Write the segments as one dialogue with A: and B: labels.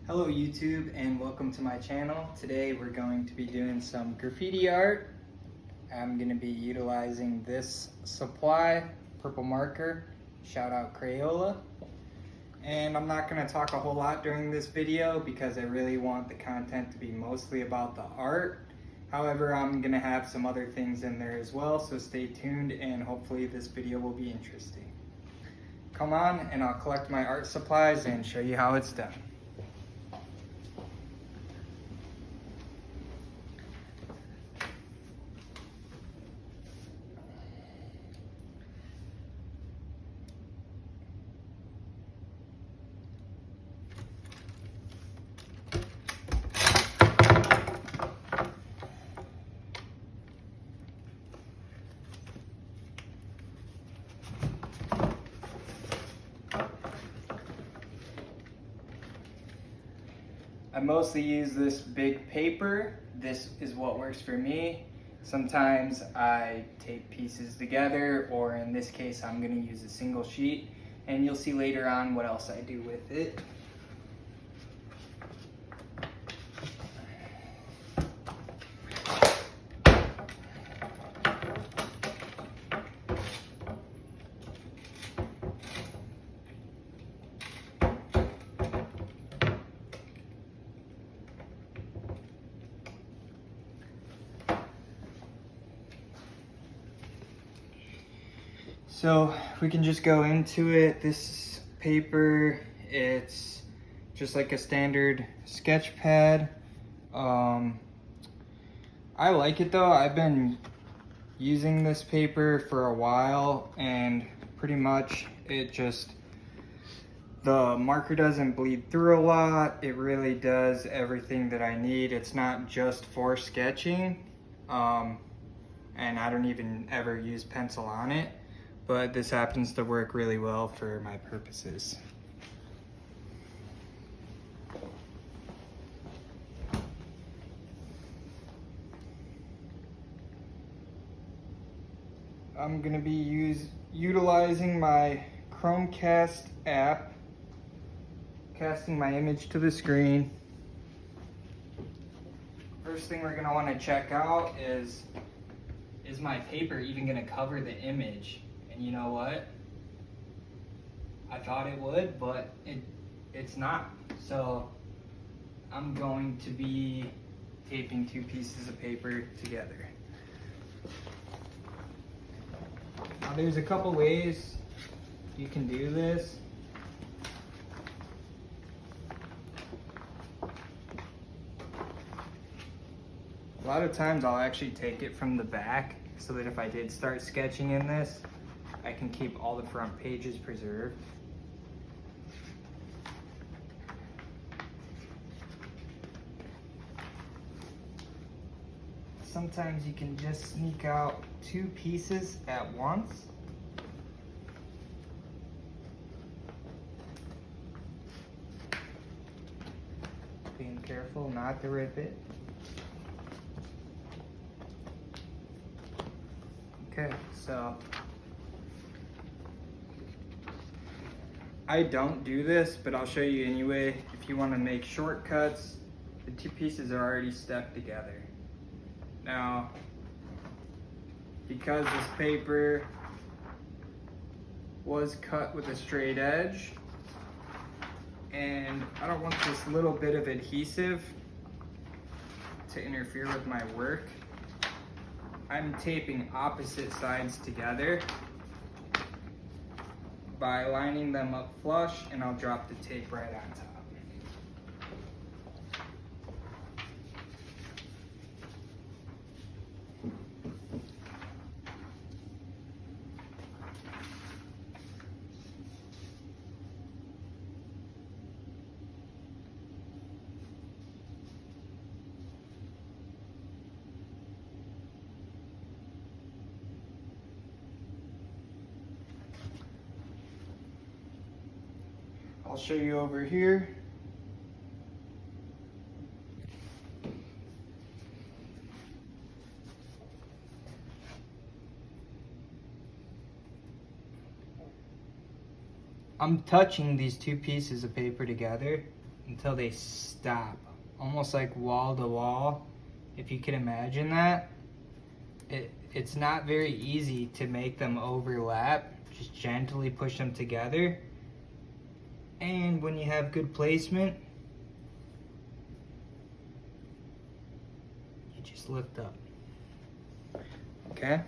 A: Hello YouTube and welcome to my channel. Today we're going to be doing some graffiti art. I'm going to be utilizing this supply, purple marker, shout out Crayola. And I'm not going to talk a whole lot during this video because I really want the content to be mostly about the art. However, I'm going to have some other things in there as well, so stay tuned and hopefully this video will be interesting. Come on and I'll collect my art supplies and show you how it's done. I mostly use this big paper. This is what works for me. Sometimes I tape pieces together, or in this case I'm going to use a single sheet, and you'll see later on what else I do with it. So we can just go into it. This paper, it's just like a standard sketch pad. I like it though. I've been using this paper for a while and pretty much the marker doesn't bleed through a lot. It really does everything that I need. It's not just for sketching, and I don't even ever use pencil on it. But this happens to work really well for my purposes. I'm gonna be utilizing my Chromecast app, casting my image to the screen. First thing we're gonna wanna check out is my paper even gonna cover the image? And you know what? I thought it would, but it's not. So I'm going to be taping two pieces of paper together. Now there's a couple ways you can do this. A lot of times I'll actually take it from the back so that if I did start sketching in this, I can keep all the front pages preserved. Sometimes you can just sneak out two pieces at once. Being careful not to rip it. Okay, so I don't do this, but I'll show you anyway. If you want to make shortcuts, the two pieces are already stuck together. Now, because this paper was cut with a straight edge, and I don't want this little bit of adhesive to interfere with my work, I'm taping opposite sides together by lining them up flush, and I'll drop the tape right on top. I'll show you over here. I'm touching these two pieces of paper together until they stop, almost like wall to wall. If you can imagine that, it's not very easy to make them overlap. Just gently push them together, and when you have good placement, you just lift up. Okay?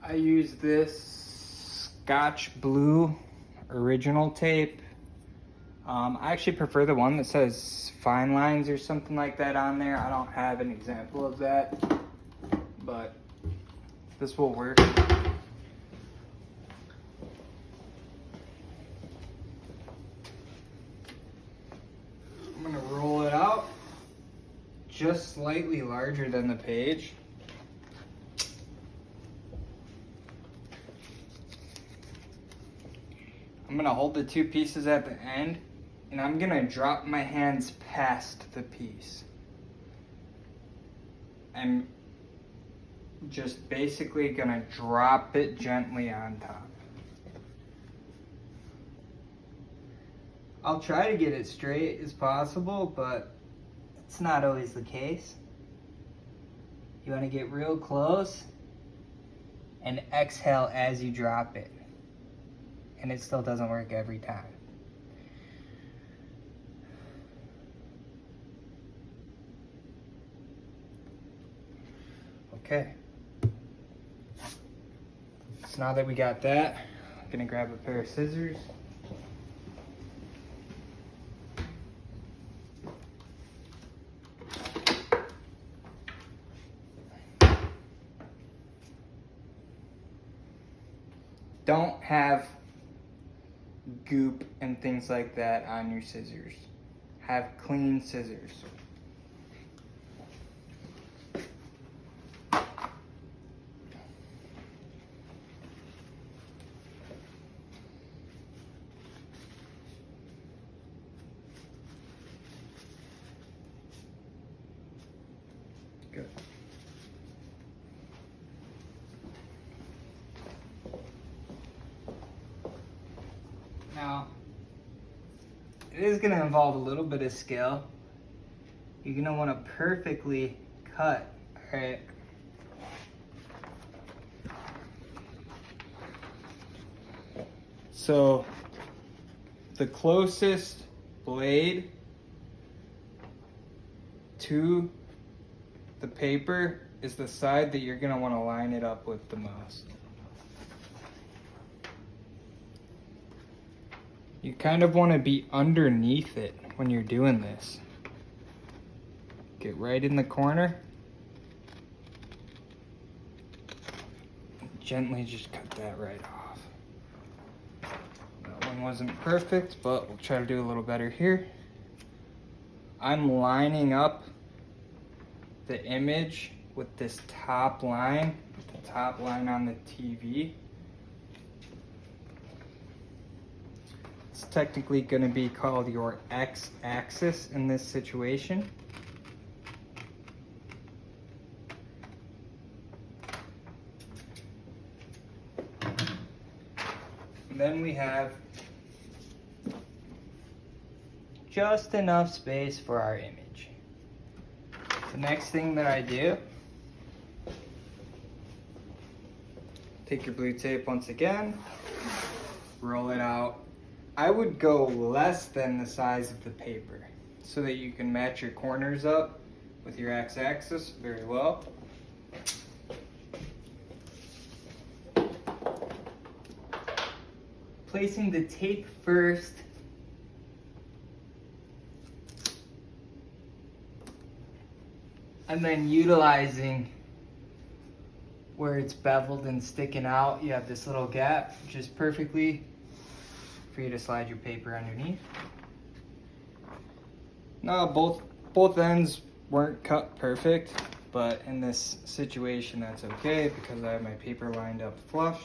A: I use this Scotch Blue original tape. I actually prefer the one that says fine lines or something like that on there. I don't have an example of that, but this will work. I'm gonna roll it out just slightly larger than the page. I'm gonna hold the two pieces at the end, and I'm gonna drop my hands past the piece. I'm just basically gonna drop it gently on top. I'll try to get it straight as possible, but it's not always the case. You wanna get real close and exhale as you drop it. And it still doesn't work every time. Okay. So now that we got that, I'm gonna grab a pair of scissors. Don't have goop and things like that on your scissors. Have clean scissors. Good. Now, it is going to involve a little bit of skill. You're going to want to perfectly cut, alright? So, the closest blade to the paper is the side that you're going to want to line it up with the most. You kind of want to be underneath it when you're doing this. Get right in the corner. Gently just cut that right off. That one wasn't perfect, but we'll try to do a little better here. I'm lining up the image with this top line, the top line on the TV. It's technically going to be called your x-axis in this situation. And then we have just enough space for our image. The next thing that I do, take your blue tape once again, roll it out. I would go less than the size of the paper so that you can match your corners up with your x-axis very well. Placing the tape first, and then utilizing where it's beveled and sticking out, you have this little gap, which is perfectly for you to slide your paper underneath. No, both ends weren't cut perfect, but in this situation that's okay because I have my paper lined up flush.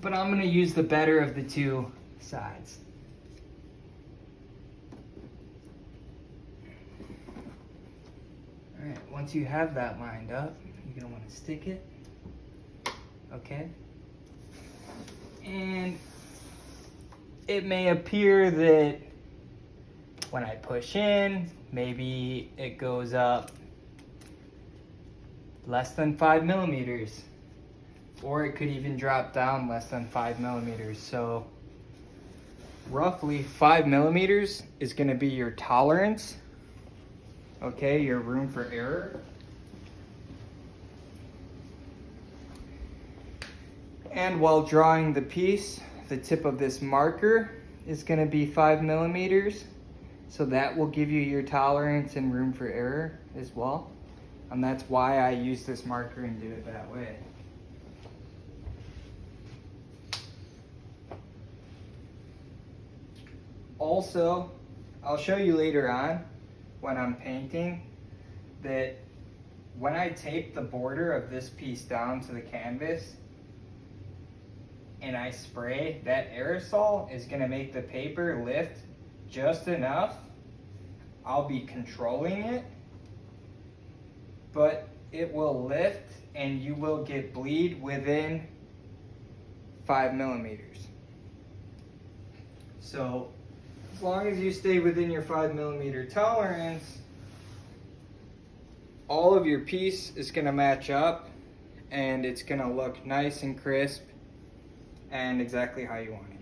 A: But I'm gonna use the better of the two sides. once you have that lined up, you're gonna want to stick it, okay? And it may appear that when I push in, maybe it goes up less than 5 millimeters, or it could even drop down less than 5 millimeters. So roughly 5 millimeters is gonna be your tolerance, okay, your room for error. And while drawing the piece, the tip of this marker is gonna be 5 millimeters. So that will give you your tolerance and room for error as well. And that's why I use this marker and do it that way. Also, I'll show you later on when I'm painting that when I tape the border of this piece down to the canvas and I spray, that aerosol is gonna make the paper lift just enough. I'll be controlling it, but it will lift and you will get bleed within 5 millimeters. So as long as you stay within your 5 millimeter tolerance, all of your piece is gonna match up and it's gonna look nice and crisp and exactly how you want it.